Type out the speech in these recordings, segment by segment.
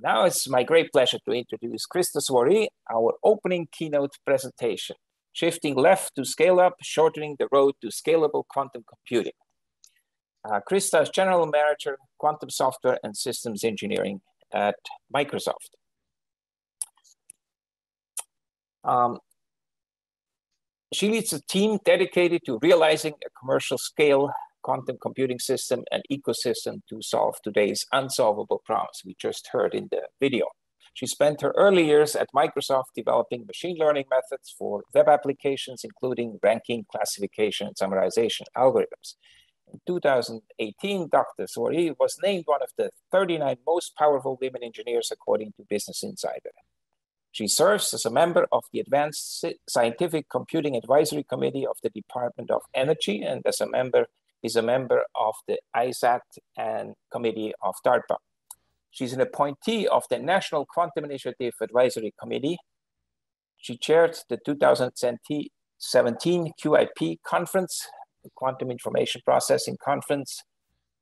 Now it's my great pleasure to introduce Krysta Svore, our opening keynote presentation, Shifting Left to Scale Up, Shortening the Road to Scalable Quantum Computing. Krysta is General Manager, Quantum Software and Systems Engineering at Microsoft. She leads a team dedicated to realizing a commercial scale quantum computing system and ecosystem to solve today's unsolvable problems we just heard in the video. She spent her early years at Microsoft developing machine learning methods for web applications, including ranking, classification, and summarization algorithms. In 2018, Dr. Svore was named one of the 39 most powerful women engineers according to Business Insider. She serves as a member of the Advanced Scientific Computing Advisory Committee of the Department of Energy and is a member of the ISAT and Committee of DARPA. She's an appointee of the National Quantum Initiative Advisory Committee. She chaired the 2017 QIP conference, the Quantum Information Processing Conference.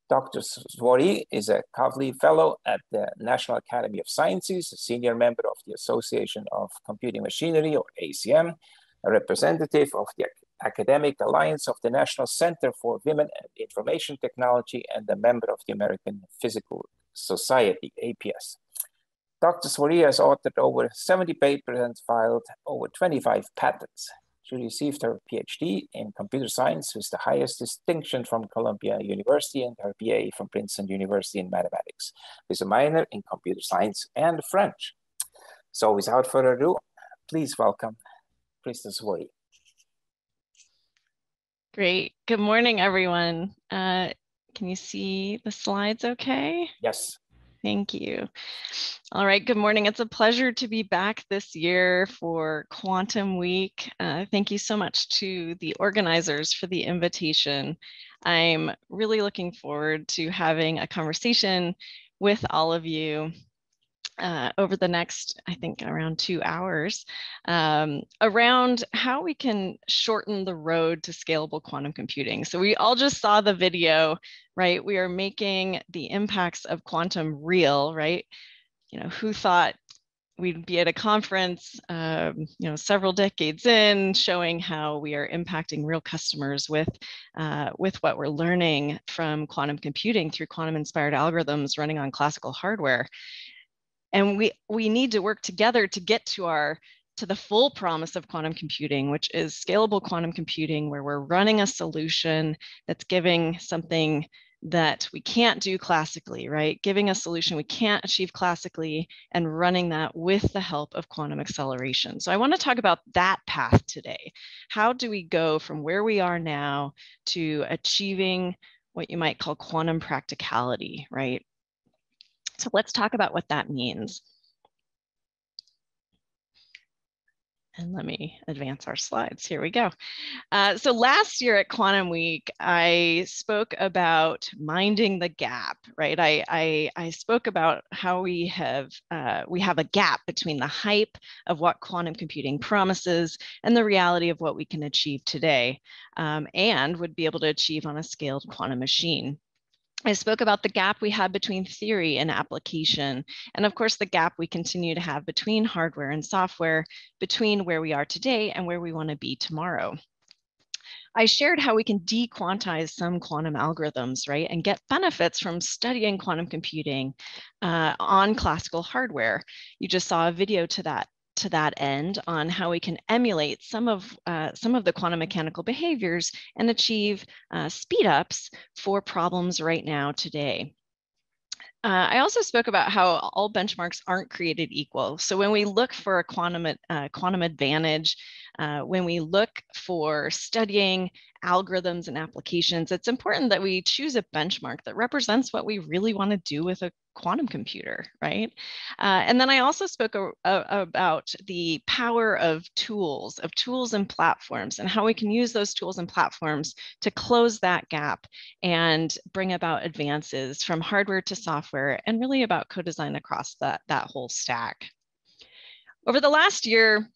Dr. Svore is a Kavli Fellow at the National Academy of Sciences, a senior member of the Association of Computing Machinery, or ACM, a representative of the Academic Alliance of the National Center for Women and Information Technology, and a member of the American Physical Society, APS. Dr. Svore has authored over 70 papers and filed over 25 patents. She received her PhD in computer science with the highest distinction from Columbia University and her BA from Princeton University in mathematics, with a minor in computer science and French. So without further ado, please welcome Krysta Svore. Great. Good morning, everyone. Can you see the slides okay? Yes. Thank you. All right, good morning. It's a pleasure to be back this year for Quantum Week. Thank you so much to the organizers for the invitation. I'm really looking forward to having a conversation with all of you over the next, I think, around 2 hours, around how we can shorten the road to scalable quantum computing. So we all just saw the video, right? We are making the impacts of quantum real, right? You know, who thought we'd be at a conference, several decades in, showing how we are impacting real customers with what we're learning from quantum computing through quantum-inspired algorithms running on classical hardware. And we need to work together to get to the full promise of quantum computing, which is scalable quantum computing, where we're running a solution that's giving something that we can't do classically, right? Giving a solution we can't achieve classically and running that with the help of quantum acceleration. So I want to talk about that path today. How do we go from where we are now to achieving what you might call quantum practicality, right? So let's talk about what that means. And let me advance our slides. Here we go. So last year at Quantum Week, I spoke about minding the gap, right? I spoke about how we have a gap between the hype of what quantum computing promises and the reality of what we can achieve today, and would be able to achieve on a scaled quantum machine. I spoke about the gap we had between theory and application, and of course the gap we continue to have between hardware and software, between where we are today and where we want to be tomorrow. I shared how we can dequantize some quantum algorithms, right, and get benefits from studying quantum computing on classical hardware. You just saw a video to that end on how we can emulate some of the quantum mechanical behaviors and achieve speed ups for problems right now today. I also spoke about how all benchmarks aren't created equal. So when we look for a quantum advantage, when we look for studying algorithms and applications, it's important that we choose a benchmark that represents what we really want to do with a quantum computer, right? And then I also spoke about the power of tools and platforms, and how we can use those tools and platforms to close that gap and bring about advances from hardware to software, and really about codesign across that whole stack. Over the last year,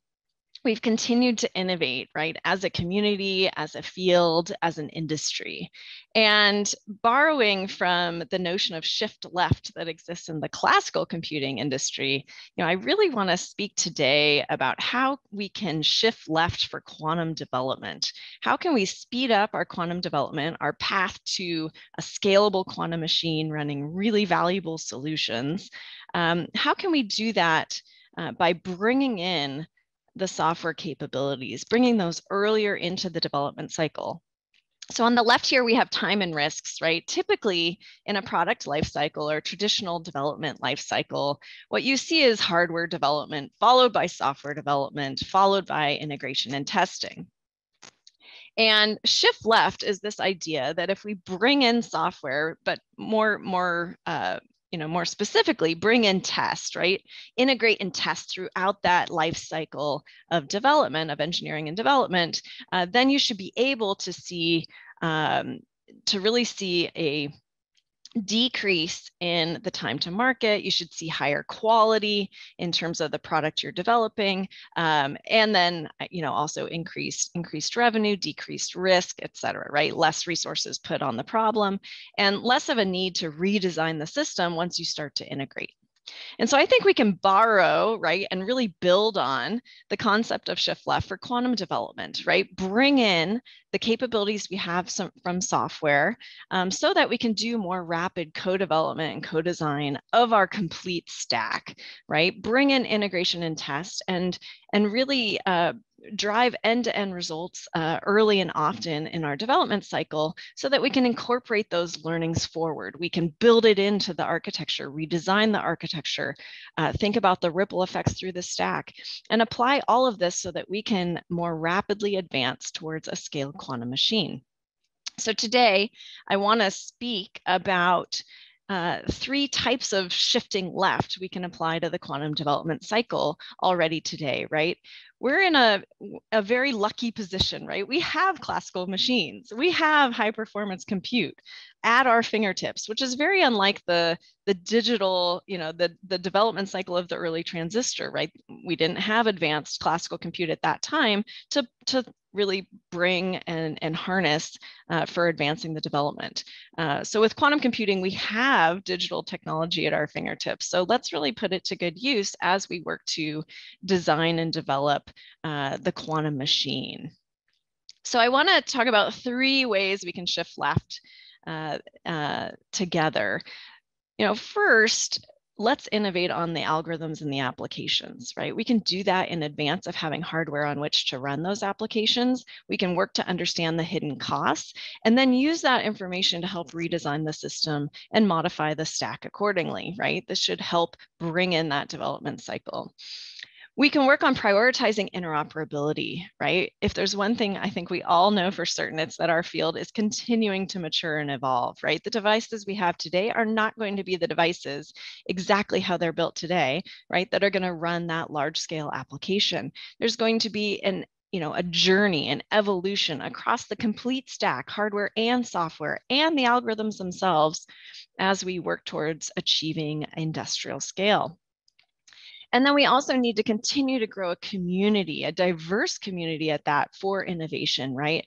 we've continued to innovate, right, as a community, as a field, as an industry. And borrowing from the notion of shift left that exists in the classical computing industry, I really want to speak today about how we can shift left for quantum development. How can we speed up our quantum development, our path to a scalable quantum machine running really valuable solutions? How can we do that by bringing in the software capabilities, bringing those earlier into the development cycle? So on the left here, we have time and risks, right? Typically in a product lifecycle or traditional development lifecycle, what you see is hardware development, followed by software development, followed by integration and testing. And shift left is this idea that if we bring in software, but more specifically, bring in test, right? Integrate and test throughout that life cycle of development, of engineering and development, then you should be able to see, to really see a decrease in the time to market. You should see higher quality in terms of the product you're developing, and then also increased revenue, decreased risk, et cetera, right? Less resources put on the problem, and less of a need to redesign the system once you start to integrate. And so I think we can borrow, right, and really build on the concept of shift left for quantum development, right? Bring in the capabilities we have from software so that we can do more rapid co-development and co-design of our complete stack, right? Bring in integration and test and really drive end-to-end results early and often in our development cycle so that we can incorporate those learnings forward. We can build it into the architecture, redesign the architecture, think about the ripple effects through the stack, and apply all of this so that we can more rapidly advance towards a scaled quantum machine. So today, I want to speak about three types of shifting left we can apply to the quantum development cycle already today, right? We're in a very lucky position, right? We have classical machines. We have high performance compute at our fingertips, which is very unlike the digital, the development cycle of the early transistor, right? We didn't have advanced classical compute at that time to really bring and harness for advancing the development. So with quantum computing, we have digital technology at our fingertips. So let's really put it to good use as we work to design and develop the quantum machine. So I want to talk about three ways we can shift left together. First, let's innovate on the algorithms and the applications, right? We can do that in advance of having hardware on which to run those applications. We can work to understand the hidden costs and then use that information to help redesign the system and modify the stack accordingly, right? This should help bring in that development cycle. We can work on prioritizing interoperability, right? If there's one thing I think we all know for certain, it's that our field is continuing to mature and evolve, right? The devices we have today are not going to be the devices exactly how they're built today, right? That are going to run that large scale application. There's going to be a journey, an evolution across the complete stack, hardware and software, and the algorithms themselves as we work towards achieving industrial scale. And then we also need to continue to grow a community, a diverse community at that for innovation, right?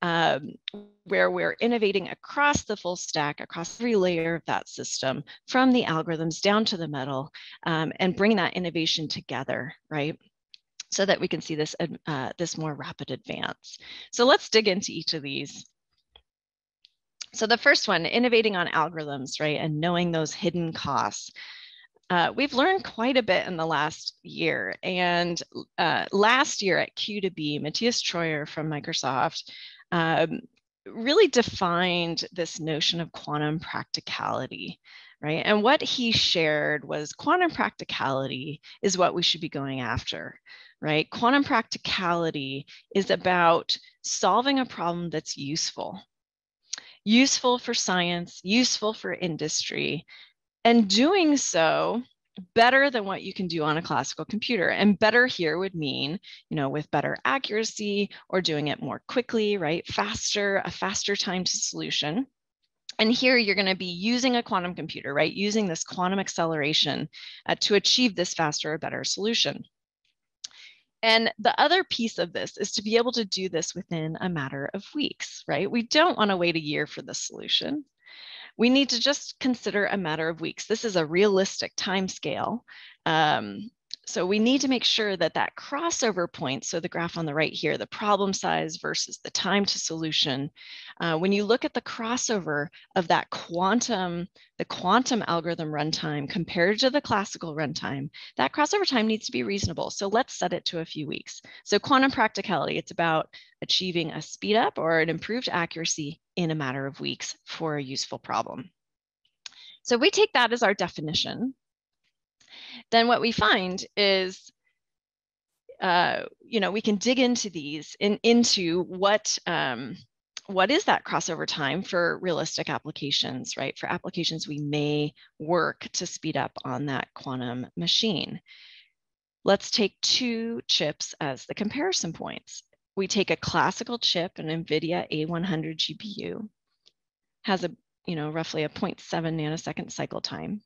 Where we're innovating across the full stack, across every layer of that system, from the algorithms down to the metal, and bring that innovation together, right? So that we can see this more rapid advance. So let's dig into each of these. So the first one, innovating on algorithms, right? And knowing those hidden costs. We've learned quite a bit in the last year. And last year at Q2B, Matthias Treuer from Microsoft really defined this notion of quantum practicality, right? And what he shared was quantum practicality is what we should be going after, right? Quantum practicality is about solving a problem that's useful for science, useful for industry, and doing so better than what you can do on a classical computer. And better here would mean, with better accuracy or doing it more quickly, right? A faster time to solution. And here you're going to be using a quantum computer, right? Using this quantum acceleration to achieve this faster or better solution. And the other piece of this is to be able to do this within a matter of weeks, right? We don't want to wait a year for the solution. We need to just consider a matter of weeks. This is a realistic time scale. So we need to make sure that that crossover point, so the graph on the right here, the problem size versus the time to solution, when you look at the crossover of that the quantum algorithm runtime compared to the classical runtime, that crossover time needs to be reasonable. So let's set it to a few weeks. So quantum practicality, it's about achieving a speed up or an improved accuracy in a matter of weeks for a useful problem. So we take that as our definition. Then what we find is, we can dig into these into what is that crossover time for realistic applications, right? For applications we may work to speed up on that quantum machine. Let's take 2 chips as the comparison points. We take a classical chip, an NVIDIA A100 GPU, has a roughly a 0.7 nanosecond cycle time.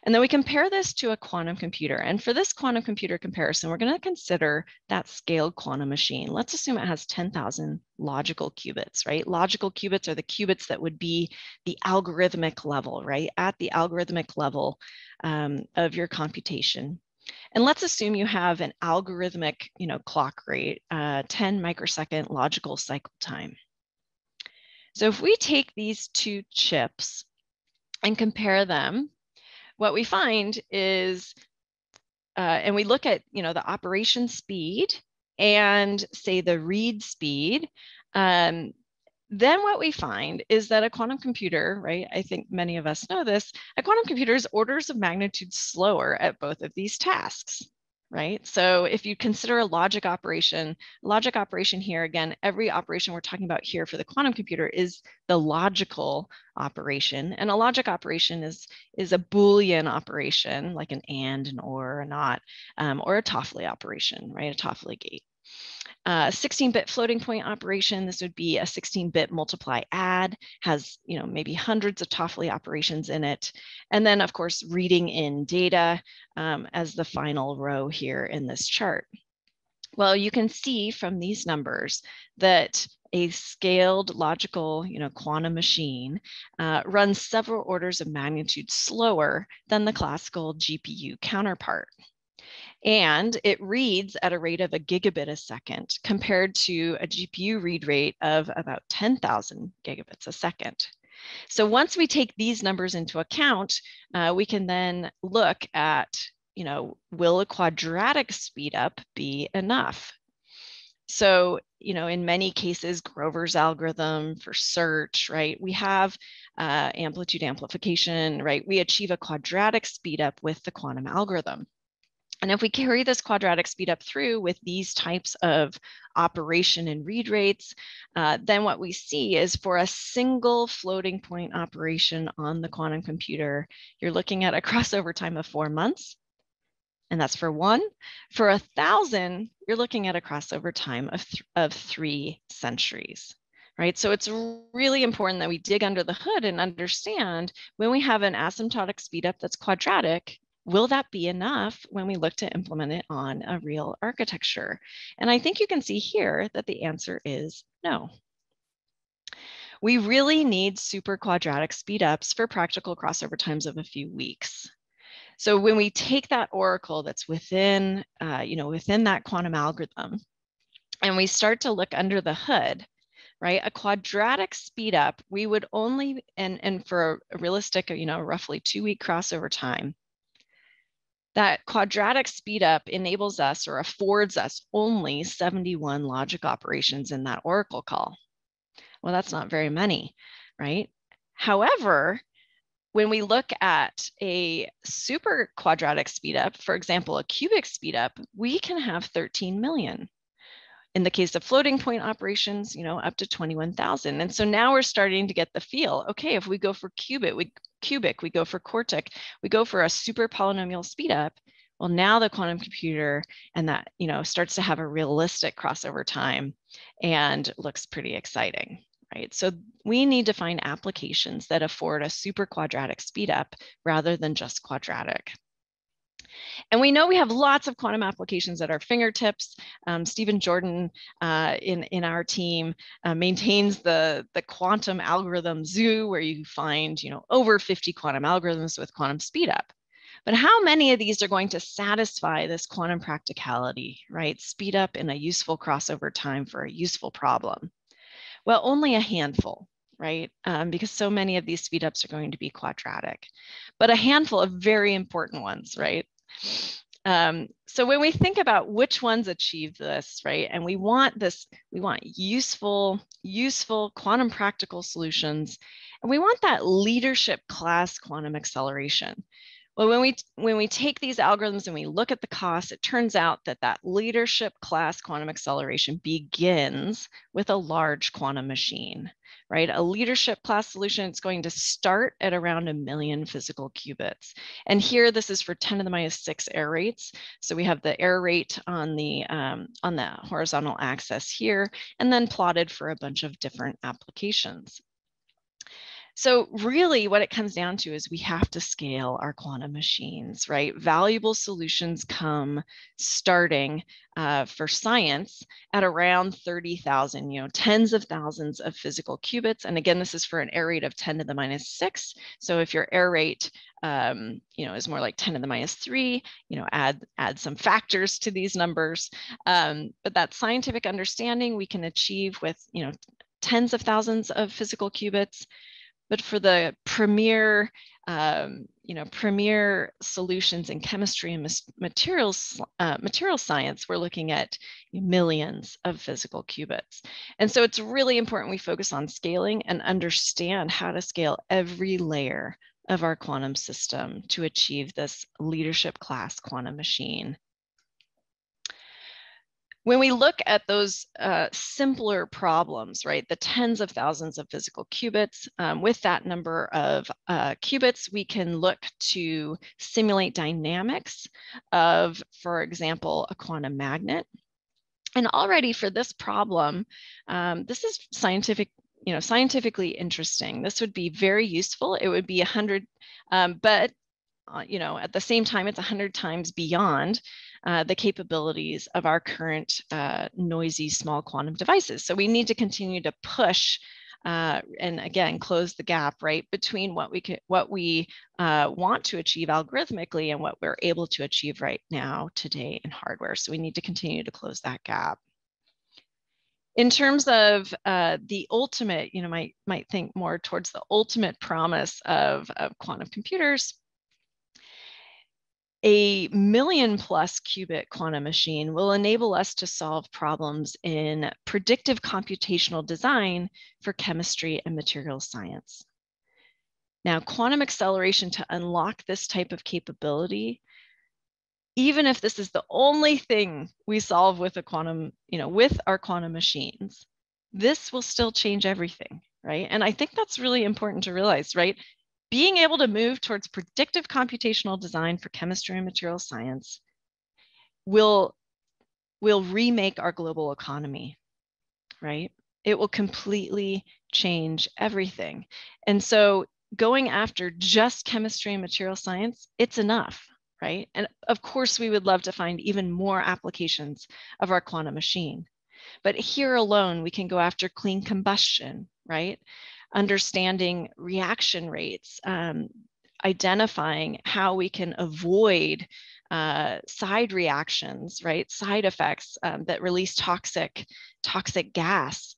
And then we compare this to a quantum computer. And for this quantum computer comparison, we're going to consider that scaled quantum machine. Let's assume it has 10,000 logical qubits, right? Logical qubits are the qubits that would be the algorithmic level, right? At the algorithmic level of your computation. And let's assume you have an algorithmic, clock rate, 10 microsecond logical cycle time. So if we take these 2 chips and compare them, what we find is, and we look at, the operation speed and say the read speed, then what we find is that a quantum computer, right? I think many of us know this, a quantum computer is orders of magnitude slower at both of these tasks, right? So if you consider a logic operation here, again, every operation we're talking about here for the quantum computer is the logical operation. And a logic operation is a Boolean operation, like an and, an or, a not, or a Toffoli operation, right? A Toffoli gate. 16-bit floating point operation, this would be a 16-bit multiply add, has maybe hundreds of Toffoli operations in it. And then of course, reading in data as the final row here in this chart. Well, you can see from these numbers that a scaled logical quantum machine runs several orders of magnitude slower than the classical GPU counterpart. And it reads at a rate of a gigabit a second compared to a GPU read rate of about 10,000 gigabits a second. So once we take these numbers into account, we can then look at, will a quadratic speed up be enough? So, in many cases, Grover's algorithm for search, right? We have amplitude amplification, right? We achieve a quadratic speed up with the quantum algorithm. And if we carry this quadratic speed up through with these types of operation and read rates, then what we see is for a single floating point operation on the quantum computer, you're looking at a crossover time of 4 months. And that's for 1. For 1,000, you're looking at a crossover time of 3 centuries. Right? So it's really important that we dig under the hood and understand when we have an asymptotic speed up that's quadratic, will that be enough when we look to implement it on a real architecture? And I think you can see here that the answer is no. We really need super quadratic speedups for practical crossover times of a few weeks. So when we take that oracle that's within, within that quantum algorithm, and we start to look under the hood, right? A quadratic speedup, we would only, and for a realistic, roughly 2-week crossover time, that quadratic speedup enables us or affords us only 71 logic operations in that oracle call. Well, that's not very many, right? However, when we look at a super quadratic speedup, for example, a cubic speedup, we can have 13 million. In the case of floating point operations, up to 21,000. And so now we're starting to get the feel, okay, if we go for cubic, we go for quartic, we go for a super polynomial speedup, well, now the quantum computer and that, starts to have a realistic crossover time and looks pretty exciting, right? So we need to find applications that afford a super quadratic speedup rather than just quadratic. And we know we have lots of quantum applications at our fingertips. Stephen Jordan in our team maintains the quantum algorithm zoo, where you find over 50 quantum algorithms with quantum speedup. But how many of these are going to satisfy this quantum practicality, right? Speed up in a useful crossover time for a useful problem? Well, only a handful, right? Because so many of these speedups are going to be quadratic, but a handful of very important ones, right? So when we think about which ones achieve this, right, and we want useful quantum practical solutions, and we want that leadership class quantum acceleration. Well, when we take these algorithms and we look at the cost, it turns out that leadership class quantum acceleration begins with a large quantum machine, right? A leadership class solution is going to start at around 1 million physical qubits. And here, this is for 10 to the minus 6 error rates. So we have the error rate on the horizontal axis here, and then plotted for a bunch of different applications. So really what it comes down to is we have to scale our quantum machines, right? Valuable solutions come starting for science at around 30,000, tens of thousands of physical qubits. And again, this is for an error rate of 10 to the minus 6. So if your error rate is more like 10 to the minus 3, add some factors to these numbers. But that scientific understanding we can achieve with, tens of thousands of physical qubits. But for the premier solutions in chemistry and material science, we're looking at millions of physical qubits. And so it's really important we focus on scaling and understand how to scale every layer of our quantum system to achieve this leadership class quantum machine. When we look at those simpler problems, right, the tens of thousands of physical qubits, with that number of qubits, we can look to simulate dynamics of, for example, a quantum magnet. And already for this problem, this is scientifically interesting. This would be very useful. It would be 100, but at the same time, it's 100 times beyond the capabilities of our current noisy small quantum devices. So we need to continue to push and again, close the gap, right, between what we want to achieve algorithmically and what we're able to achieve right now today in hardware. So we need to continue to close that gap. In terms of the ultimate, might think more towards the ultimate promise of quantum computers. A 1 million+ qubit quantum machine will enable us to solve problems in predictive computational design for chemistry and material science. Now, quantum acceleration to unlock this type of capability, even if this is the only thing we solve with a quantum, with our quantum machines, this will still change everything, right? And I think that's really important to realize, right? Being able to move towards predictive computational design for chemistry and material science will remake our global economy, right? It will completely change everything. And so going after just chemistry and material science, it's enough, right? And of course, we would love to find even more applications of our quantum machine. But here alone, we can go after clean combustion, right? Understanding reaction rates, identifying how we can avoid side reactions, right? Side effects that release toxic gas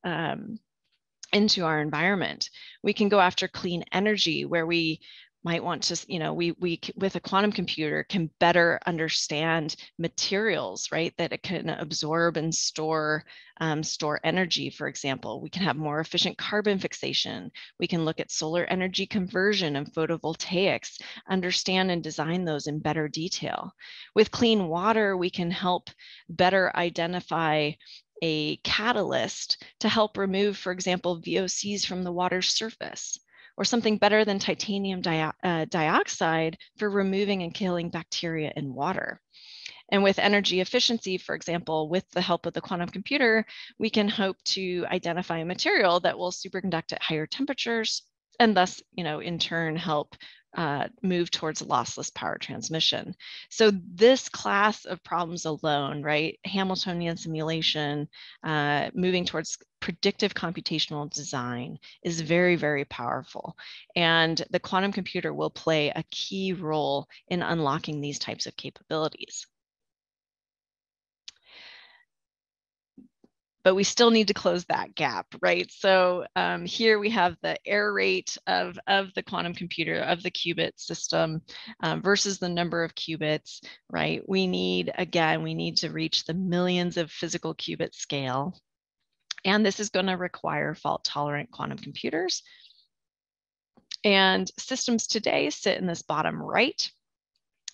into our environment. We can go after clean energy, where we might want to, we with a quantum computer can better understand materials, right? That it can absorb and store energy, for example. We can have more efficient carbon fixation. We can look at solar energy conversion and photovoltaics, understand and design those in better detail. With clean water, we can help better identify a catalyst to help remove, for example, VOCs from the water's surface, or something better than titanium dioxide for removing and killing bacteria in water. And with energy efficiency, for example, with the help of the quantum computer, we can hope to identify a material that will superconduct at higher temperatures, and thus, in turn, help move towards lossless power transmission. So this class of problems alone, right, Hamiltonian simulation, moving towards predictive computational design is very, very powerful. And the quantum computer will play a key role in unlocking these types of capabilities. But we still need to close that gap, right? So here we have the error rate of the quantum computer, of the qubit system versus the number of qubits, right? We need to reach the millions of physical qubit scale. And this is going to require fault-tolerant quantum computers. And systems today sit in this bottom right.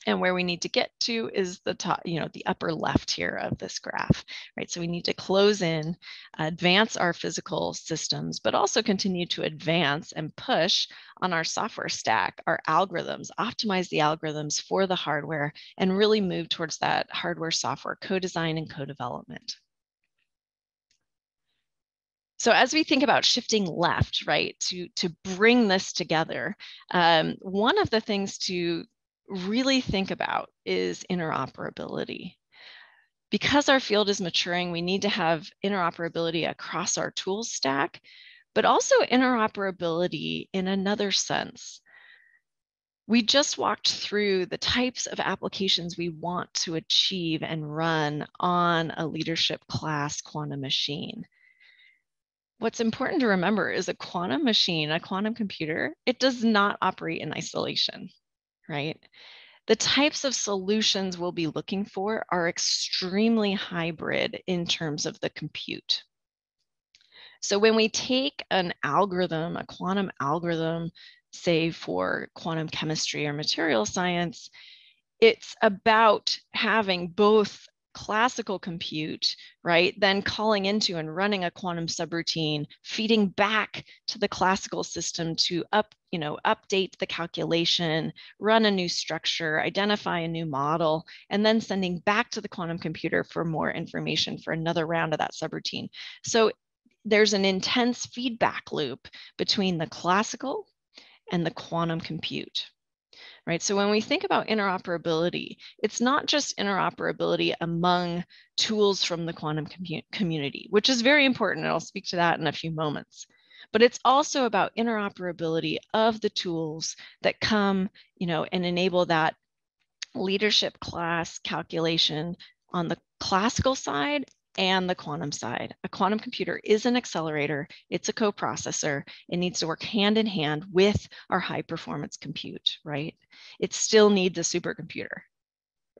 And where we need to get to is the top, the upper left here of this graph, right? So we need to close in, advance our physical systems, but also continue to advance and push on our software stack, our algorithms, optimize the algorithms for the hardware, and really move towards that hardware-software co-design and co-development. So as we think about shifting left, right, to bring this together, one of the things to really think about is interoperability. Because our field is maturing, we need to have interoperability across our tools stack, but also interoperability in another sense. We just walked through the types of applications we want to achieve and run on a leadership class quantum machine. What's important to remember is a quantum machine, a quantum computer, it does not operate in isolation, right? The types of solutions we'll be looking for are extremely hybrid in terms of the compute. So when we take an algorithm, a quantum algorithm, say for quantum chemistry or material science, it's about having both classical compute, right? Then calling into and running a quantum subroutine, feeding back to the classical system to update the calculation, run a new structure, identify a new model, and then sending back to the quantum computer for more information for another round of that subroutine. So there's an intense feedback loop between the classical and the quantum compute. Right. So when we think about interoperability, it's not just interoperability among tools from the quantum community, which is very important. And I'll speak to that in a few moments. But it's also about interoperability of the tools that come, and enable that leadership class calculation on the classical side and the quantum side. A quantum computer is an accelerator, it's a coprocessor, it needs to work hand in hand with our high performance compute, right? It still needs a supercomputer.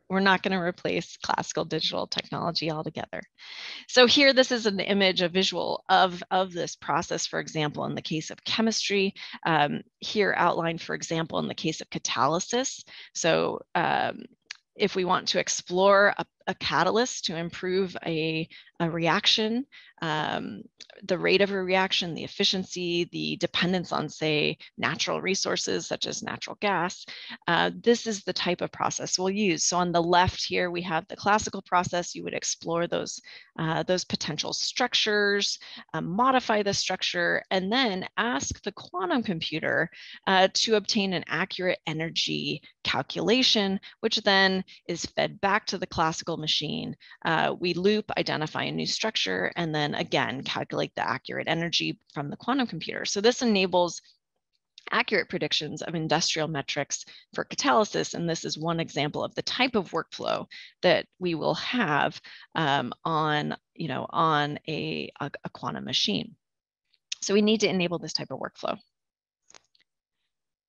We're not going to replace classical digital technology altogether. So here, this is an image, a visual of this process, for example, in the case of chemistry, here outlined, for example, in the case of catalysis. So if we want to explore a catalyst to improve a reaction, the rate of a reaction, the efficiency, the dependence on, say, natural resources such as natural gas, this is the type of process we'll use. So on the left here, we have the classical process. You would explore those potential structures, modify the structure, and then ask the quantum computer to obtain an accurate energy calculation, which then is fed back to the classical machine. We loop, identify a new structure, and then again, calculate the accurate energy from the quantum computer. So this enables accurate predictions of industrial metrics for catalysis. And this is one example of the type of workflow that we will have on a quantum machine. So we need to enable this type of workflow.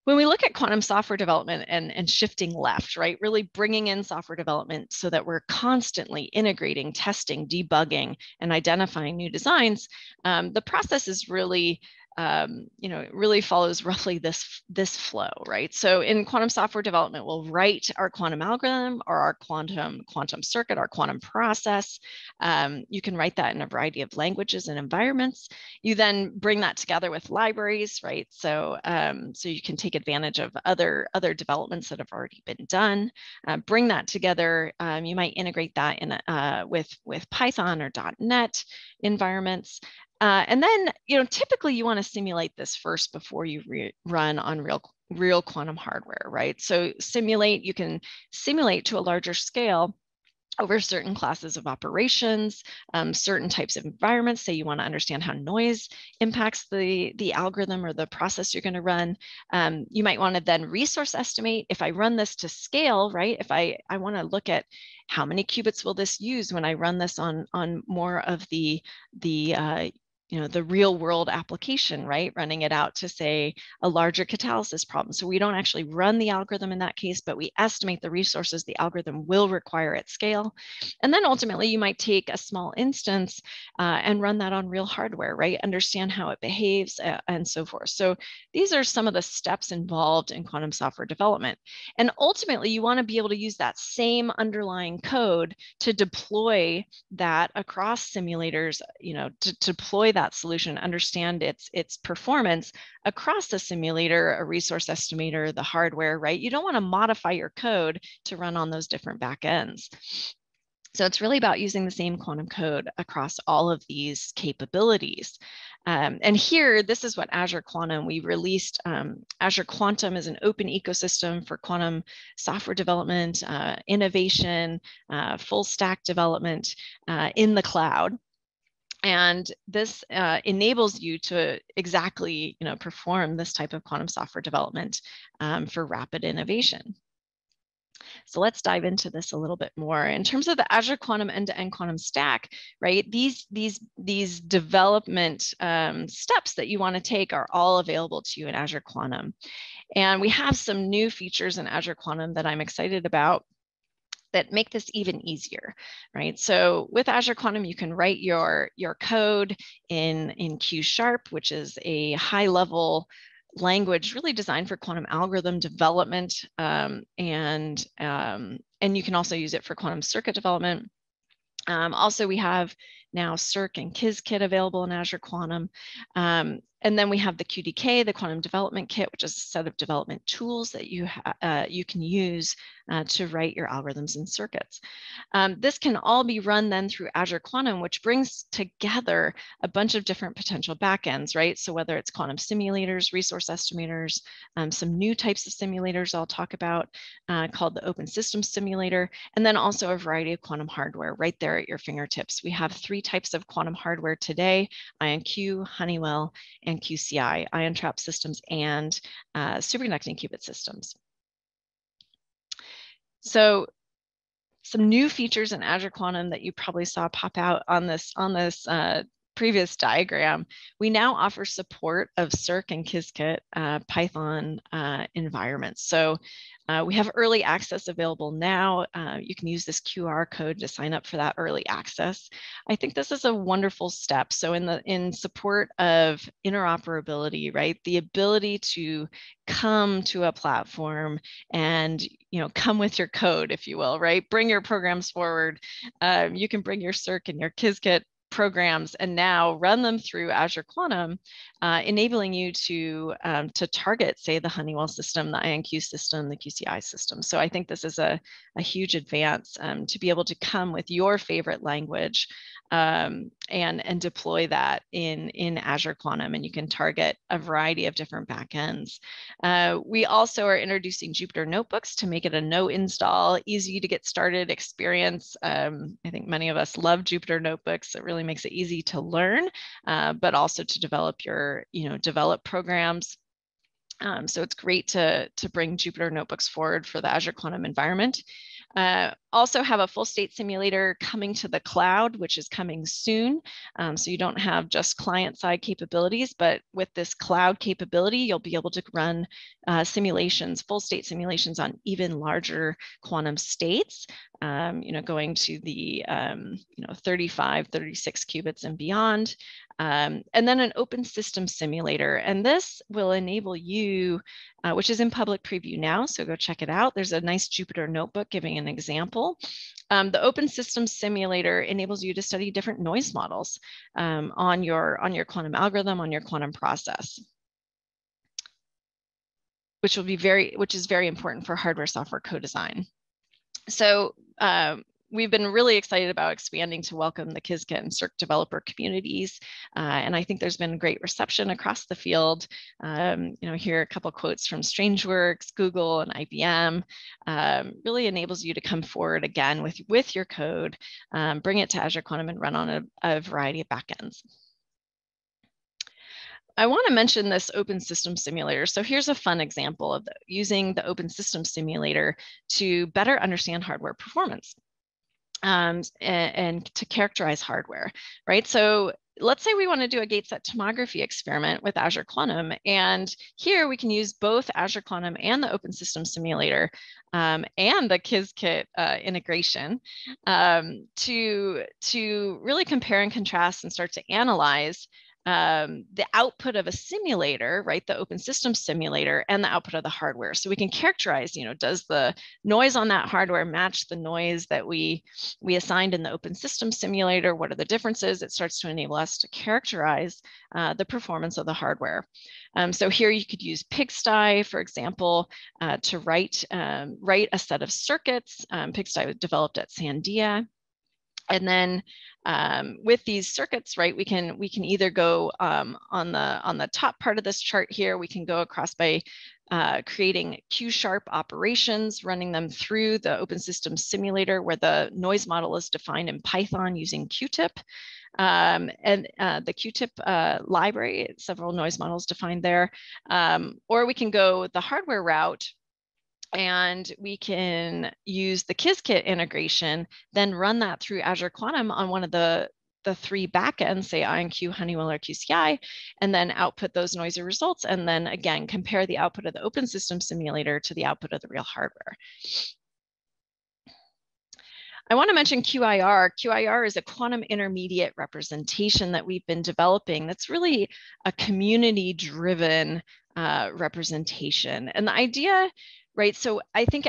When we look at quantum software development and shifting left, right, really bringing in software development so that we're constantly integrating, testing, debugging, and identifying new designs, the process is really it really follows roughly this flow, right? So in quantum software development, we'll write our quantum algorithm or our quantum circuit, our quantum process. You can write that in a variety of languages and environments. You then bring that together with libraries, right? So so you can take advantage of other developments that have already been done. Bring that together. You might integrate that in with Python or .NET and then, typically you want to simulate this first before you run on real quantum hardware, right? So you can simulate to a larger scale over certain classes of operations, certain types of environments. Say you want to understand how noise impacts the algorithm or the process you're going to run. You might want to then resource estimate. If I run this to scale, right? If I want to look at how many qubits will this use when I run this on more of the real world application, right? Running it out to, say, a larger catalysis problem. So we don't actually run the algorithm in that case, but we estimate the resources the algorithm will require at scale. And then ultimately you might take a small instance and run that on real hardware, right? Understand how it behaves and so forth. So these are some of the steps involved in quantum software development. And ultimately you want to be able to use that same underlying code to deploy that across simulators, to deploy that solution, understand its performance across the simulator, a resource estimator, the hardware, right? You don't want to modify your code to run on those different backends. So it's really about using the same quantum code across all of these capabilities. And here, this is what Azure Quantum, we released. Azure Quantum is an open ecosystem for quantum software development, innovation, full stack development in the cloud. And this enables you to exactly perform this type of quantum software development for rapid innovation. So let's dive into this a little bit more. In terms of the Azure Quantum end-to-end quantum stack, right? These development steps that you want to take are all available to you in Azure Quantum. And we have some new features in Azure Quantum that I'm excited about that make this even easier, right? So with Azure Quantum, you can write your code in Q#, which is a high-level language really designed for quantum algorithm development, and you can also use it for quantum circuit development. Also, we have now Circ and Qiskit available in Azure Quantum. And then we have the QDK, the Quantum Development Kit, which is a set of development tools that you can use to write your algorithms and circuits. This can all be run then through Azure Quantum, which brings together a bunch of different potential backends, right? So whether it's quantum simulators, resource estimators, some new types of simulators I'll talk about called the Open Systems Simulator, and then also a variety of quantum hardware right there at your fingertips. We have 3 types of quantum hardware today: IonQ, Honeywell, and QCI, ion trap systems, and superconducting qubit systems. So some new features in Azure Quantum that you probably saw pop out on this previous diagram. We now offer support of Circ and Qiskit Python environments. So we have early access available now. You can use this QR code to sign up for that early access. I think this is a wonderful step. So in support of interoperability, right? The ability to come to a platform and come with your code, if you will, right? Bring your programs forward. You can bring your Circ and your Qiskit programs and now run them through Azure Quantum, enabling you to target, say, the Honeywell system, the IonQ system, the QCI system. So I think this is a huge advance to be able to come with your favorite language and deploy that in Azure Quantum, and you can target a variety of different backends. We also are introducing Jupyter Notebooks to make it a no install, easy to get started experience. I think many of us love Jupyter Notebooks. It really makes it easy to learn, but also to develop develop programs. So it's great to bring Jupyter Notebooks forward for the Azure Quantum environment. Also have a full state simulator coming to the cloud, which is coming soon. So you don't have just client-side capabilities, but with this cloud capability, you'll be able to run simulations, full state simulations on even larger quantum states, going to the 35, 36 qubits and beyond. And then an open system simulator. And this will enable you, which is in public preview now, so go check it out. There's a nice Jupyter notebook giving an example. The open system simulator enables you to study different noise models on your quantum algorithm, on your quantum process, which is very important for hardware software co-design. So we've been really excited about expanding to welcome the Qiskit and Cirq developer communities. And I think there's been great reception across the field. Here are a couple quotes from Strangeworks, Google, and IBM. Really enables you to come forward again with your code, bring it to Azure Quantum and run on a variety of backends. I want to mention this open system simulator. So here's a fun example of using the open system simulator to better understand hardware performance and to characterize hardware, right? So let's say we want to do a gate set tomography experiment with Azure Quantum. And here we can use both Azure Quantum and the open system simulator and the Qiskit integration to really compare and contrast and start to analyze the output of a simulator, right, the open system simulator, and the output of the hardware. So we can characterize, does the noise on that hardware match the noise that we assigned in the open system simulator? What are the differences? It starts to enable us to characterize the performance of the hardware. So here you could use Pigsty, for example, to write a set of circuits. Pigsty was developed at Sandia. And then with these circuits, right, we can either go on the top part of this chart here, we can go across by creating Q-sharp operations, running them through the open system simulator where the noise model is defined in Python using QTIP. And the QTIP library, several noise models defined there. Or we can go the hardware route, and we can use the Qiskit integration, then run that through Azure Quantum on one of the three backends, say IonQ, Honeywell, or QCI, and then output those noisy results. And then again, compare the output of the open system simulator to the output of the real hardware. I want to mention QIR. QIR is a quantum intermediate representation that we've been developing. That's really a community-driven representation. And the idea, right, so I think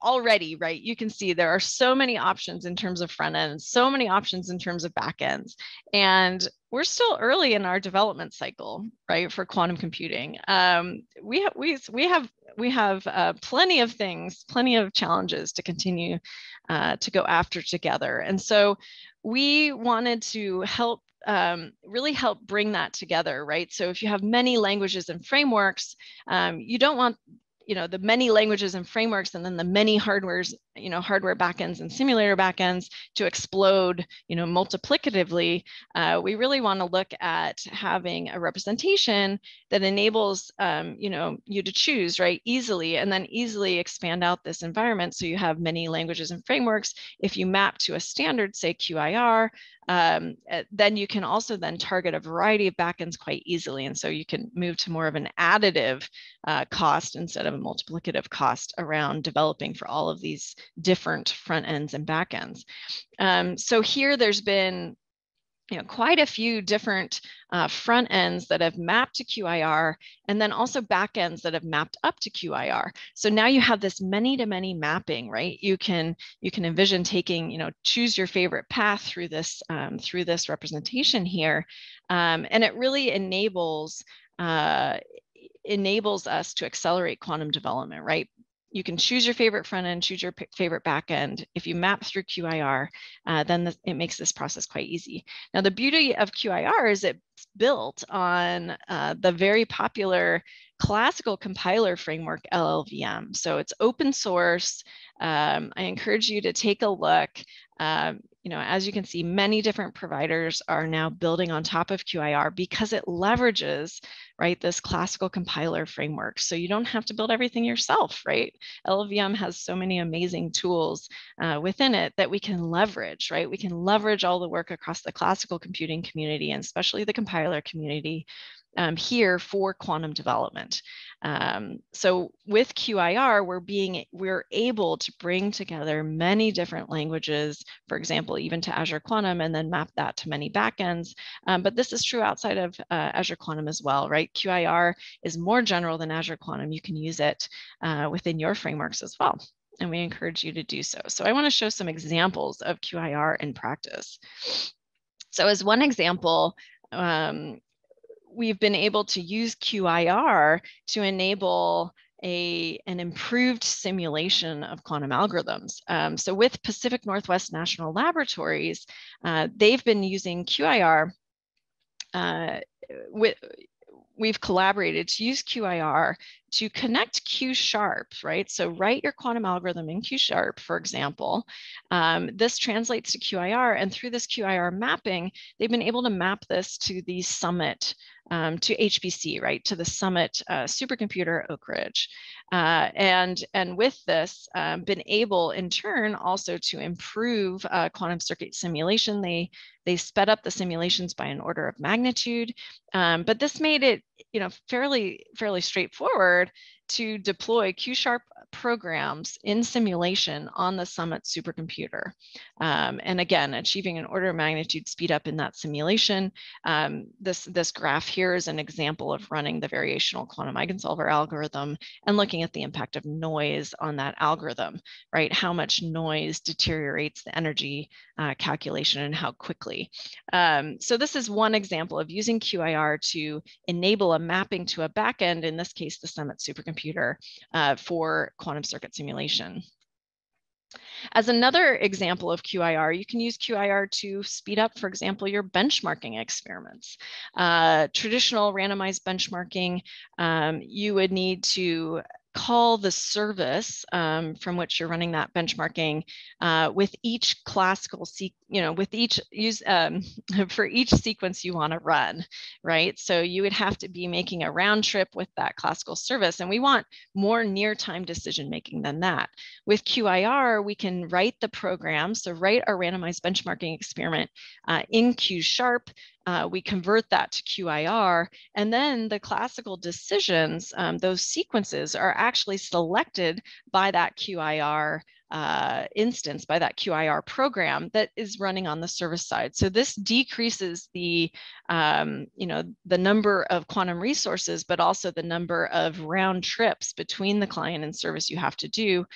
already, right, you can see there are so many options in terms of front ends, so many options in terms of back ends. And we're still early in our development cycle, right, for quantum computing. We have plenty of things, plenty of challenges to continue to go after together. And so we wanted to help really help bring that together, right? So if you have many languages and frameworks, you don't want the many languages and frameworks and then the many hardware backends and simulator backends to explode, multiplicatively. We really want to look at having a representation that enables, you to choose, right, easily, and then easily expand out this environment. So you have many languages and frameworks. If you map to a standard, say QIR, then you can also then target a variety of backends quite easily. And so you can move to more of an additive cost instead of a multiplicative cost around developing for all of these different front ends and back ends. So here there's been quite a few different front ends that have mapped to QIR, and then also back ends that have mapped up to QIR. So now you have this many-to-many mapping, right? You can envision taking, choose your favorite path through this representation here, and it really enables us to accelerate quantum development, right? You can choose your favorite front end, choose your favorite back end. If you map through QIR, then it makes this process quite easy. Now, the beauty of QIR is it's built on the very popular classical compiler framework, LLVM. So it's open source. I encourage you to take a look. As you can see, many different providers are now building on top of QIR because it leverages, right, this classical compiler framework. So you don't have to build everything yourself, right? LLVM has so many amazing tools within it that we can leverage, right? We can leverage all the work across the classical computing community and especially the compiler community here for quantum development. So with QIR, we're able to bring together many different languages, for example, even to Azure Quantum, and then map that to many backends. But this is true outside of Azure Quantum as well, right? QIR is more general than Azure Quantum. You can use it within your frameworks as well, and we encourage you to do so. So I want to show some examples of QIR in practice. So as one example, we've been able to use QIR to enable an improved simulation of quantum algorithms. So with Pacific Northwest National Laboratories, they've been using QIR. We've collaborated to use QIR to connect Q sharp, right? So write your quantum algorithm in Q sharp, for example. This translates to QIR, and through this QIR mapping, they've been able to map this to the Summit, to HPC, right? To the Summit supercomputer Oak Ridge. And with this, been able in turn also to improve quantum circuit simulation. They sped up the simulations by an order of magnitude, but this made it, fairly straightforward to deploy Q-sharp programs in simulation on the Summit supercomputer. And again, achieving an order of magnitude speed up in that simulation. This graph here is an example of running the variational quantum eigensolver algorithm and looking at the impact of noise on that algorithm, right? How much noise deteriorates the energy calculation and how quickly. So this is one example of using QIR to enable a mapping to a backend, in this case, the Summit supercomputer, for quantum circuit simulation. As another example of QIR, you can use QIR to speed up, for example, your benchmarking experiments. Traditional randomized benchmarking, you would need to call the service from which you're running that benchmarking with each classical with each for each sequence you want to run, right? So you would have to be making a round trip with that classical service, and we want more near-time decision making than that. With QIR, we can write the program, so write our randomized benchmarking experiment in Q sharp. We convert that to QIR, and then the classical decisions, those sequences are actually selected by that QIR instance, by that QIR program that is running on the service side. So this decreases the number of quantum resources, but also the number of round trips between the client and service you have to do,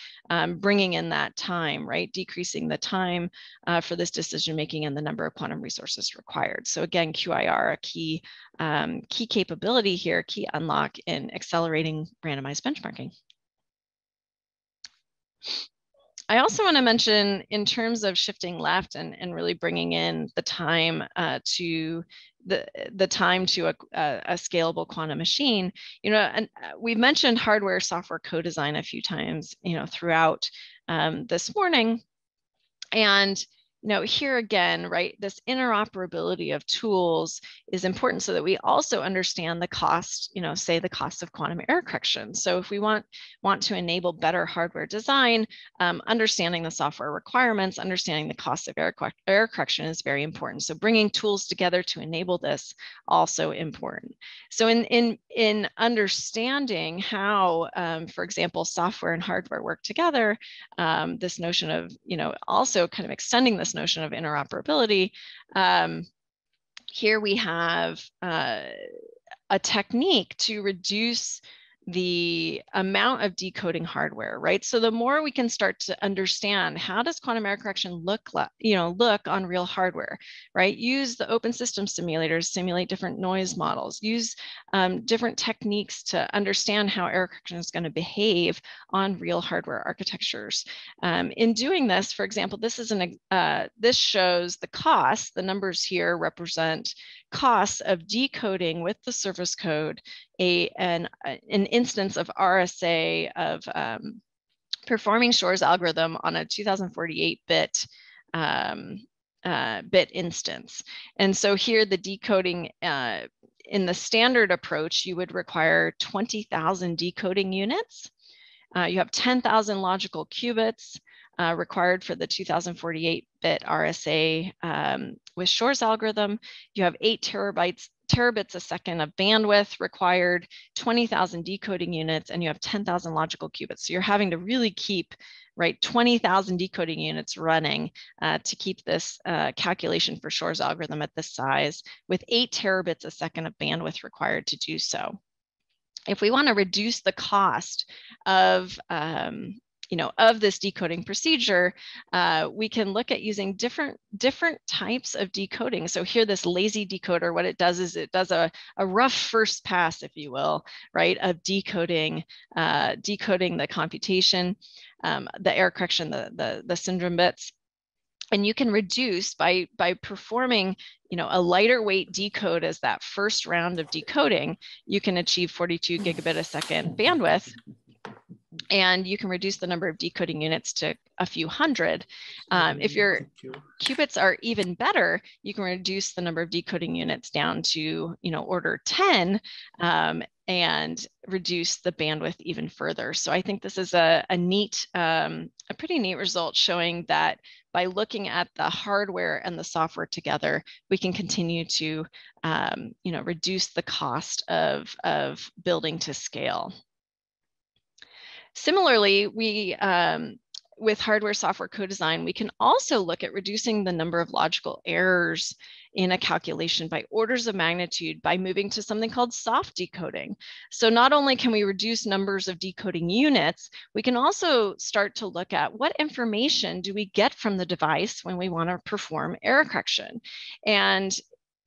bringing in that time, right? Decreasing the time for this decision making and the number of quantum resources required. So again, QIR, a key capability here, key unlock in accelerating randomized benchmarking. I also want to mention, in terms of shifting left and really bringing in the time to the time to a scalable quantum machine, and we've mentioned hardware, software, co-design a few times, throughout this morning, and here again, right, this interoperability of tools is important so that we also understand the cost, say the cost of quantum error correction. So if we want to enable better hardware design, understanding the software requirements, understanding the cost of error correction is very important. So bringing tools together to enable this, also important. So in understanding how, for example, software and hardware work together, this notion of, also kind of extending this notion of interoperability, here we have a technique to reduce the amount of decoding hardware, right? So the more we can start to understand, how does quantum error correction look on real hardware, right? Use the open system simulators, simulate different noise models, use different techniques to understand how error correction is going to behave on real hardware architectures. In doing this, for example, this shows the cost. The numbers here represent costs of decoding with the service code an instance of RSA of performing Shor's algorithm on a 2048-bit bit instance. And so here the decoding in the standard approach, you would require 20,000 decoding units. You have 10,000 logical qubits required for the 2048-bit RSA with Shor's algorithm. You have 8 terabits a second of bandwidth required, 20,000 decoding units, and you have 10,000 logical qubits. So you're having to really keep, right, 20,000 decoding units running to keep this calculation for Shor's algorithm at this size, with 8 terabits a second of bandwidth required to do so. If we want to reduce the cost of of this decoding procedure, we can look at using different types of decoding. So here, this lazy decoder, what it does is it does a rough first pass, if you will, right, of decoding the computation, the error correction, the syndrome bits. And you can reduce by performing, a lighter weight decode as that first round of decoding, you can achieve 42 gigabit a second bandwidth. And you can reduce the number of decoding units to a few hundred. If your qubits are even better, you can reduce the number of decoding units down to, order 10, and reduce the bandwidth even further. So I think this is a pretty neat result, showing that by looking at the hardware and the software together, we can continue to, reduce the cost of building to scale. Similarly, with hardware software co-design, we can also look at reducing the number of logical errors in a calculation by orders of magnitude by moving to something called soft decoding. So not only can we reduce numbers of decoding units, we can also start to look at what information do we get from the device when we want to perform error correction. And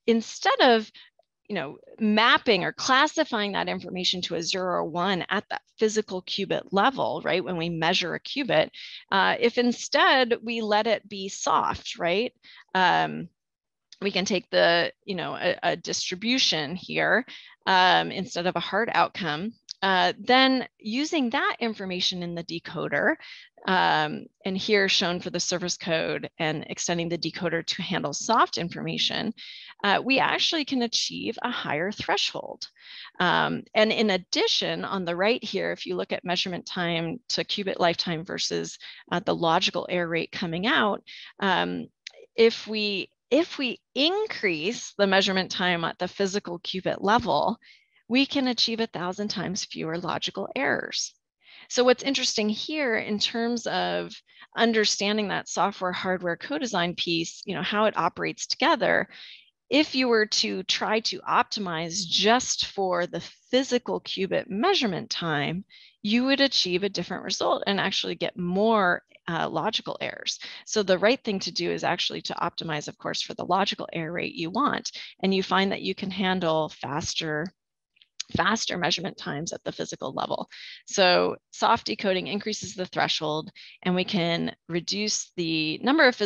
instead of mapping or classifying that information to a 0 or 1 at that physical qubit level, right? When we measure a qubit, if instead we let it be soft, right? We can take a distribution here instead of a hard outcome. Then using that information in the decoder, and here shown for the service code and extending the decoder to handle soft information, we actually can achieve a higher threshold. And in addition, on the right here, if you look at measurement time to qubit lifetime versus the logical error rate coming out, if we increase the measurement time at the physical qubit level, we can achieve 1,000 times fewer logical errors. So what's interesting here in terms of understanding that software hardware co-design piece, how it operates together, if you were to try to optimize just for the physical qubit measurement time, you would achieve a different result and actually get more logical errors. So the right thing to do is actually to optimize, of course, for the logical error rate you want. And you find that you can handle faster measurement times at the physical level. So soft decoding increases the threshold, and we can reduce the number of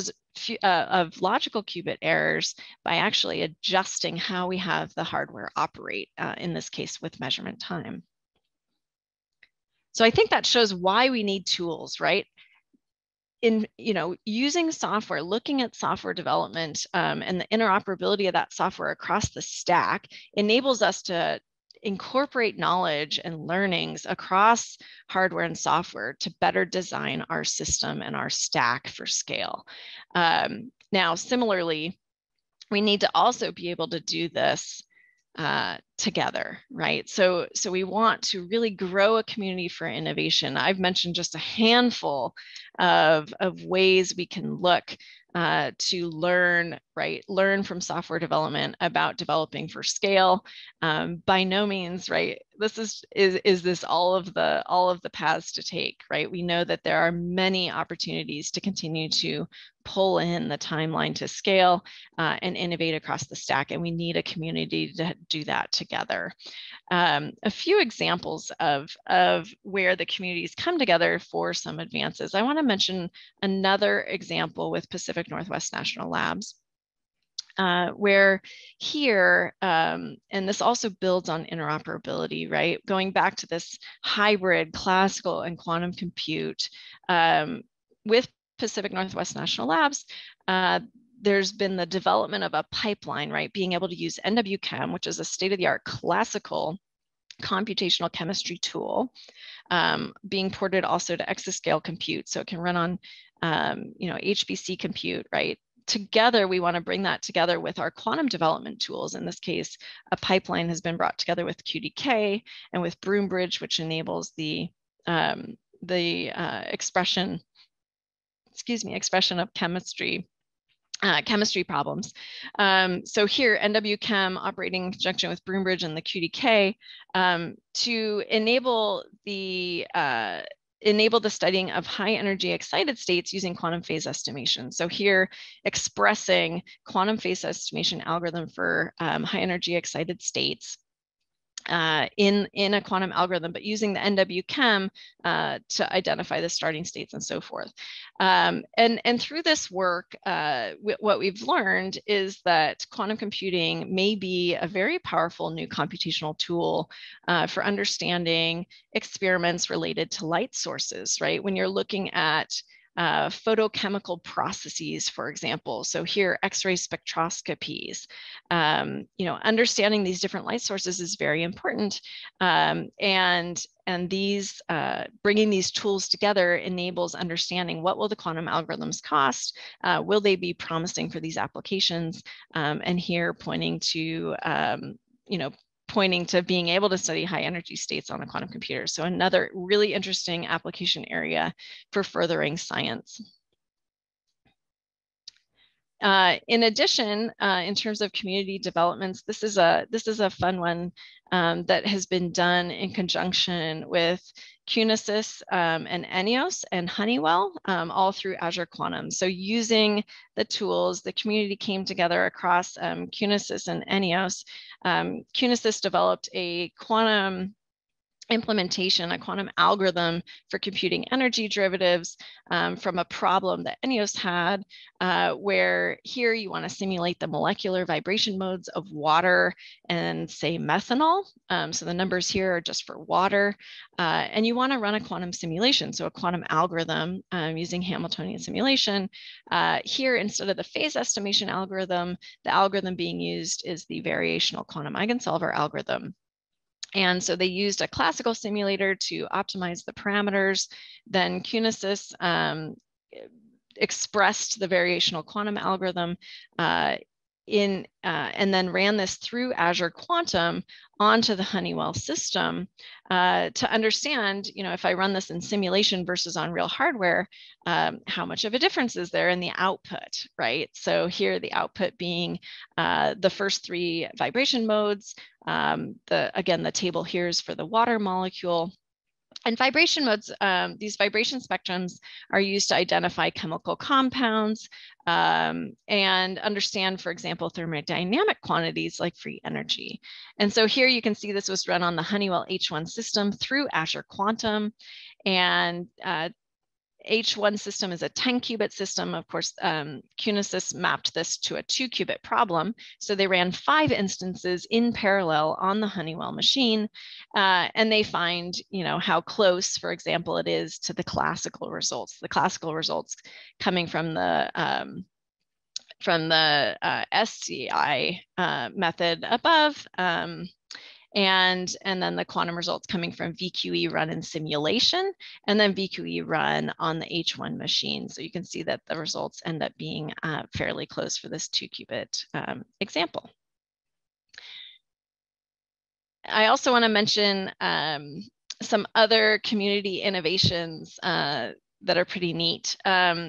logical qubit errors by actually adjusting how we have the hardware operate, in this case with measurement time. So I think that shows why we need tools, right? In using software, looking at software development, and the interoperability of that software across the stack enables us to incorporate knowledge and learnings across hardware and software to better design our system and our stack for scale. Now, similarly, we need to also be able to do this together, right? So we want to really grow a community for innovation. I've mentioned just a handful of ways we can look to learn, right? Learn from software development about developing for scale. By no means, right? This is this all of the paths to take, right? We know that there are many opportunities to continue to pull in the timeline to scale and innovate across the stack, and we need a community to do that together. A few examples of where the communities come together for some advances. I want to mention another example with Pacific Northwest National Labs, where here, and this also builds on interoperability, right? Going back to this hybrid classical and quantum compute, with Pacific Northwest National Labs, there's been the development of a pipeline, right? Being able to use NWChem, which is a state-of-the-art classical computational chemistry tool, being ported also to exascale compute. So it can run on, HPC compute, right? Together, we want to bring that together with our quantum development tools. In this case, a pipeline has been brought together with QDK and with Broombridge, which enables the expression of chemistry problems. So here, NWChem operating in conjunction with Broombridge and the QDK to enable the enable the studying of high energy excited states using quantum phase estimation. So here, expressing quantum phase estimation algorithm for high energy excited states in a quantum algorithm, but using the NW-Chem to identify the starting states and so forth. And through this work, what we've learned is that quantum computing may be a very powerful new computational tool for understanding experiments related to light sources, right? When you're looking at photochemical processes, for example. So here, X-ray spectroscopies. Understanding these different light sources is very important, and these bringing these tools together enables understanding what will the quantum algorithms cost, will they be promising for these applications, and here pointing to being able to study high energy states on a quantum computer. So another really interesting application area for furthering science. In addition, in terms of community developments, this is a fun one that has been done in conjunction with Qunasys and ENEOS and Honeywell, all through Azure Quantum. So using the tools, the community came together across Qunasys and ENEOS. Qunasys developed a quantum implementation, a quantum algorithm for computing energy derivatives from a problem that ENEOS had, where here you want to simulate the molecular vibration modes of water and say methanol. So the numbers here are just for water, and you want to run a quantum simulation. So a quantum algorithm using Hamiltonian simulation. Here, instead of the phase estimation algorithm, the algorithm being used is the variational quantum eigensolver algorithm. And so they used a classical simulator to optimize the parameters. Then Qunasys expressed the variational quantum algorithm and then ran this through Azure Quantum onto the Honeywell system to understand, if I run this in simulation versus on real hardware, how much of a difference is there in the output, right? So here the output being the first three vibration modes. Again, the table here is for the water molecule. And vibration modes, these vibration spectrums are used to identify chemical compounds and understand, for example, thermodynamic quantities like free energy. And so here you can see this was run on the Honeywell H1 system through Azure Quantum. And H1 system is a 10-qubit system. Of course, Qunasys mapped this to a 2-qubit problem. So they ran 5 instances in parallel on the Honeywell machine, and they find, how close, for example, it is to the classical results. The classical results coming from the SCI method above. And then the quantum results coming from VQE run in simulation, and then VQE run on the H1 machine. So you can see that the results end up being fairly close for this 2-qubit example. I also want to mention some other community innovations that are pretty neat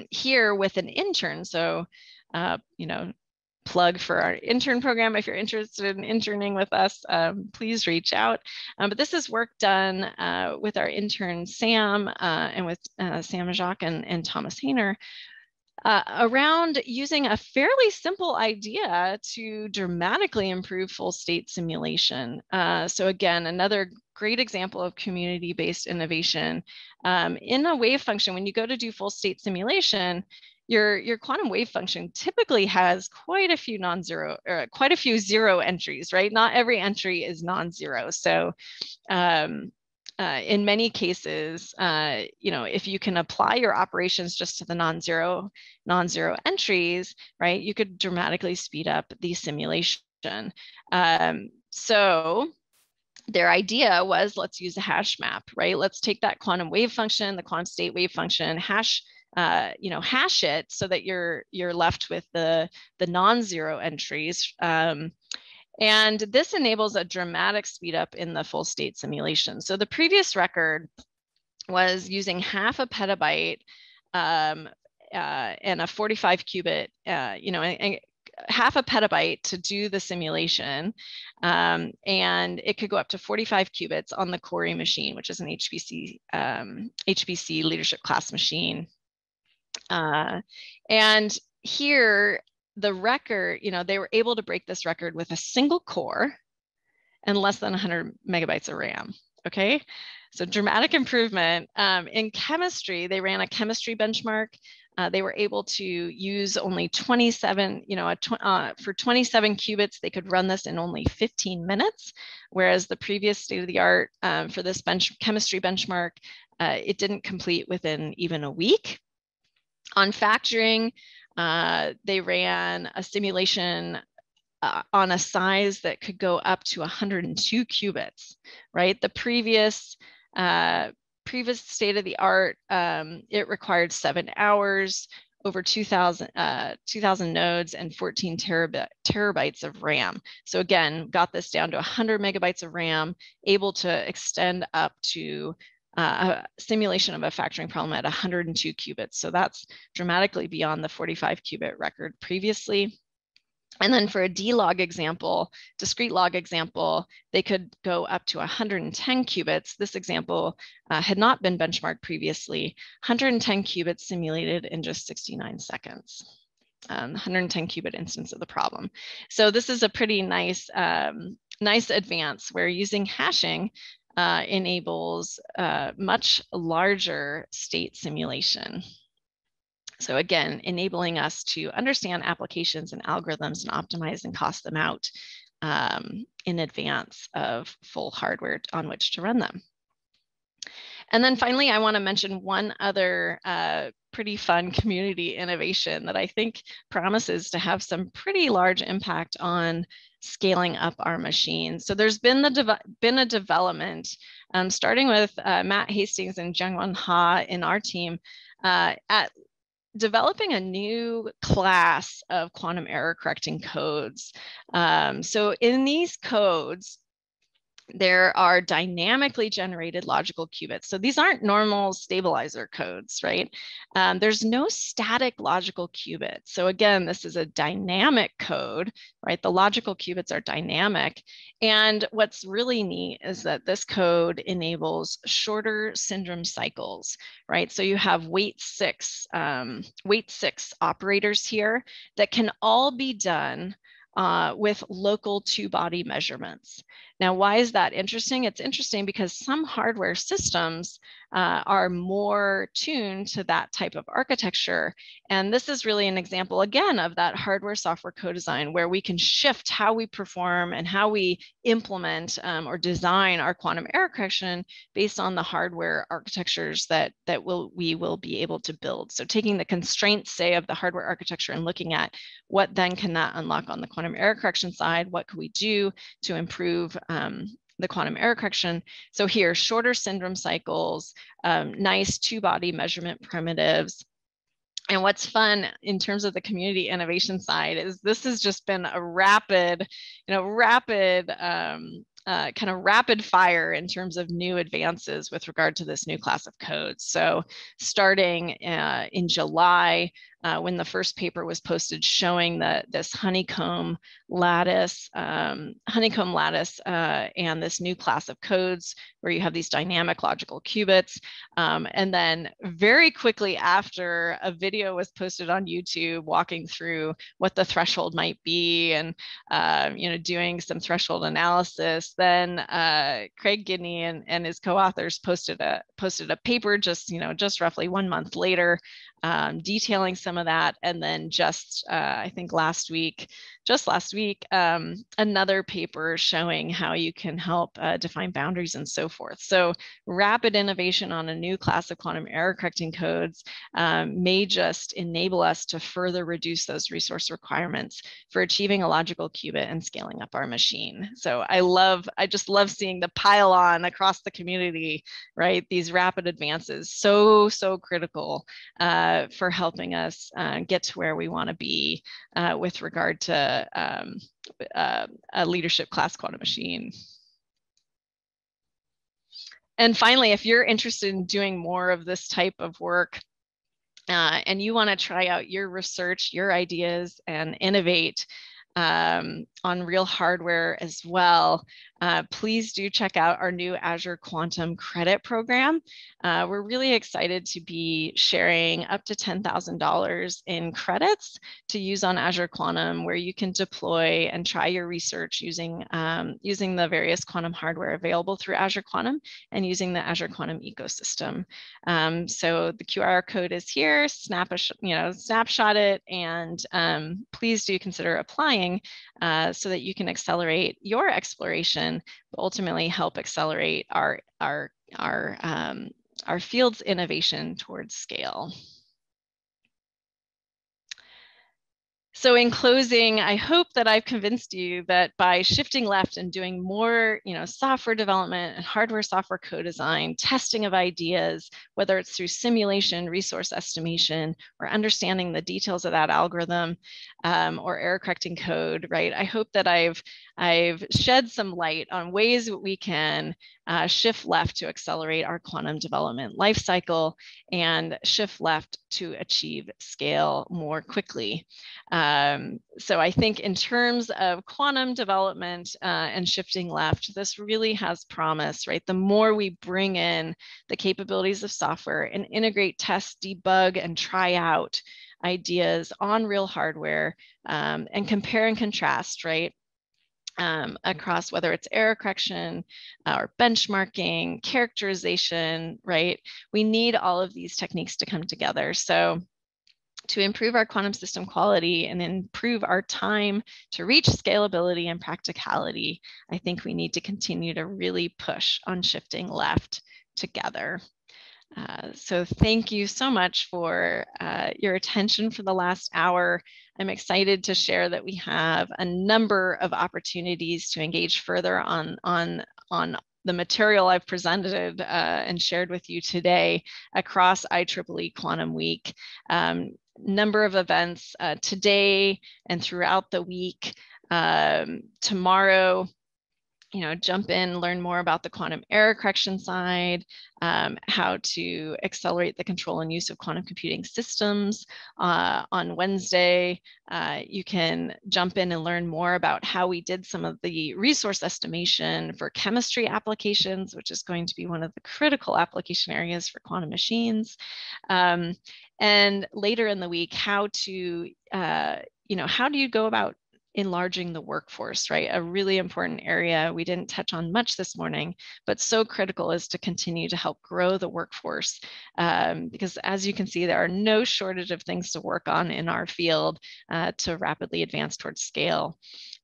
here with an intern. So, plug for our intern program. If you're interested in interning with us, please reach out. But this is work done with our intern, Sam, and with Sam Jacques and Thomas Hayner around using a fairly simple idea to dramatically improve full state simulation. So again, another great example of community-based innovation. In a wave function, when you go to do full state simulation, your quantum wave function typically has quite a few non-zero, or quite a few zero entries, right? Not every entry is non-zero. So in many cases, if you can apply your operations just to the non-zero entries, right, you could dramatically speed up the simulation. So their idea was, let's use a hash map, right? Let's take that quantum wave function, the quantum state wave function, hash it so that you're left with the non-zero entries. And this enables a dramatic speed up in the full state simulation. So the previous record was using half a petabyte and a 45 qubit, half a petabyte to do the simulation. And it could go up to 45 qubits on the Cori machine, which is an HPC leadership class machine. And here, the record, they were able to break this record with a single core and less than 100 megabytes of RAM. Okay, so dramatic improvement. In chemistry, they ran a chemistry benchmark. They were able to use only 27, for 27 qubits, they could run this in only 15 minutes, whereas the previous state-of-the-art for this chemistry benchmark, it didn't complete within even a week. On factoring, they ran a simulation on a size that could go up to 102 qubits, right? The previous state of the art, it required 7 hours, over 2,000 nodes, and 14 terabytes of RAM. So again, got this down to 100 megabytes of RAM, able to extend up to a simulation of a factoring problem at 102 qubits. So that's dramatically beyond the 45 qubit record previously. And then for a D-log example, discrete log example, they could go up to 110 qubits. This example had not been benchmarked previously. 110 qubits simulated in just 69 seconds. 110 qubit instance of the problem. So this is a pretty nice, nice advance where using hashing enables much larger state simulation. So again, enabling us to understand applications and algorithms and optimize and cost them out in advance of full hardware on which to run them. And then finally, I want to mention one other pretty fun community innovation that I think promises to have some pretty large impact on scaling up our machines. So there's been a development starting with Matt Hastings and Jungwon Ha in our team at developing a new class of quantum error correcting codes. So in these codes, there are dynamically generated logical qubits. So these aren't normal stabilizer codes, right? There's no static logical qubit. So again, this is a dynamic code, right? The logical qubits are dynamic. And what's really neat is that this code enables shorter syndrome cycles, right? So you have weight six operators here that can all be done with local two-body measurements. Now, why is that interesting? It's interesting because some hardware systems are more tuned to that type of architecture. And this is really an example, again, of that hardware-software co-design where we can shift how we perform and how we implement or design our quantum error correction based on the hardware architectures that we will be able to build. So taking the constraints, say, of the hardware architecture and looking at what then can that unlock on the quantum error correction side, what can we do to improve the quantum error correction. So here, shorter syndrome cycles, nice two-body measurement primitives. And what's fun in terms of the community innovation side is this has just been a rapid fire in terms of new advances with regard to this new class of codes. So starting in July, when the first paper was posted showing this honeycomb lattice and this new class of codes where you have these dynamic logical qubits. And then very quickly after, a video was posted on YouTube walking through what the threshold might be and doing some threshold analysis. Then Craig Gidney and his co-authors posted a paper just roughly 1 month later, detailing some of that. And then I think last week, another paper showing how you can help define boundaries and so forth. So rapid innovation on a new class of quantum error correcting codes may just enable us to further reduce those resource requirements for achieving a logical qubit and scaling up our machine. So I just love seeing the pile on across the community, right? These rapid advances, so critical for helping us get to where we want to be with regard to a leadership class quantum machine. And finally, if you're interested in doing more of this type of work, and you want to try out your research, your ideas, and innovate on real hardware as well, please do check out our new Azure Quantum Credit Program. We're really excited to be sharing up to $10,000 in credits to use on Azure Quantum, where you can deploy and try your research using, using the various quantum hardware available through Azure Quantum and using the Azure Quantum ecosystem. So the QR code is here, snapshot it, and please do consider applying so that you can accelerate your exploration, but ultimately help accelerate our field's innovation towards scale. So in closing, I hope that I've convinced you that by shifting left and doing more, software development and hardware software co-design, testing of ideas, whether it's through simulation, resource estimation, or understanding the details of that algorithm, or error correcting code, right? I hope that I've shed some light on ways that we can shift left to accelerate our quantum development lifecycle and shift left to achieve scale more quickly. So I think in terms of quantum development and shifting left, this really has promise, right? The more we bring in the capabilities of software and integrate, test, debug, and try out ideas on real hardware and compare and contrast, right? Across whether it's error correction or benchmarking, characterization, right? We need all of these techniques to come together. So to improve our quantum system quality and improve our time to reach scalability and practicality, I think we need to continue to really push on shifting left together. So thank you so much for your attention for the last hour. I'm excited to share that we have a number of opportunities to engage further on the material I've presented and shared with you today across IEEE Quantum Week. Number of events today and throughout the week. Tomorrow, jump in, learn more about the quantum error correction side, how to accelerate the control and use of quantum computing systems. On Wednesday, you can jump in and learn more about how we did some of the resource estimation for chemistry applications, which is going to be one of the critical application areas for quantum machines. And later in the week, how do you go about enlarging the workforce, right? A really important area we didn't touch on much this morning, but so critical is to continue to help grow the workforce. Because as you can see, there are no shortage of things to work on in our field to rapidly advance towards scale.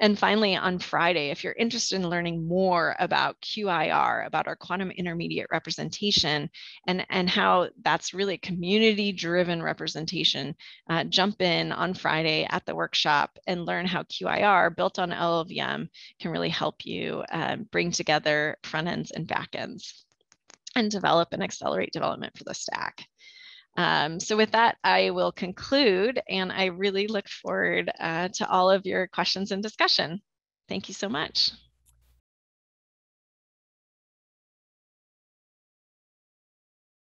And finally, on Friday, if you're interested in learning more about QIR, about our quantum intermediate representation, and how that's really community-driven representation, jump in on Friday at the workshop and learn how QIR built on LLVM can really help you bring together front ends and back ends and develop and accelerate development for the stack. So with that, I will conclude, and I really look forward to all of your questions and discussion. Thank you so much.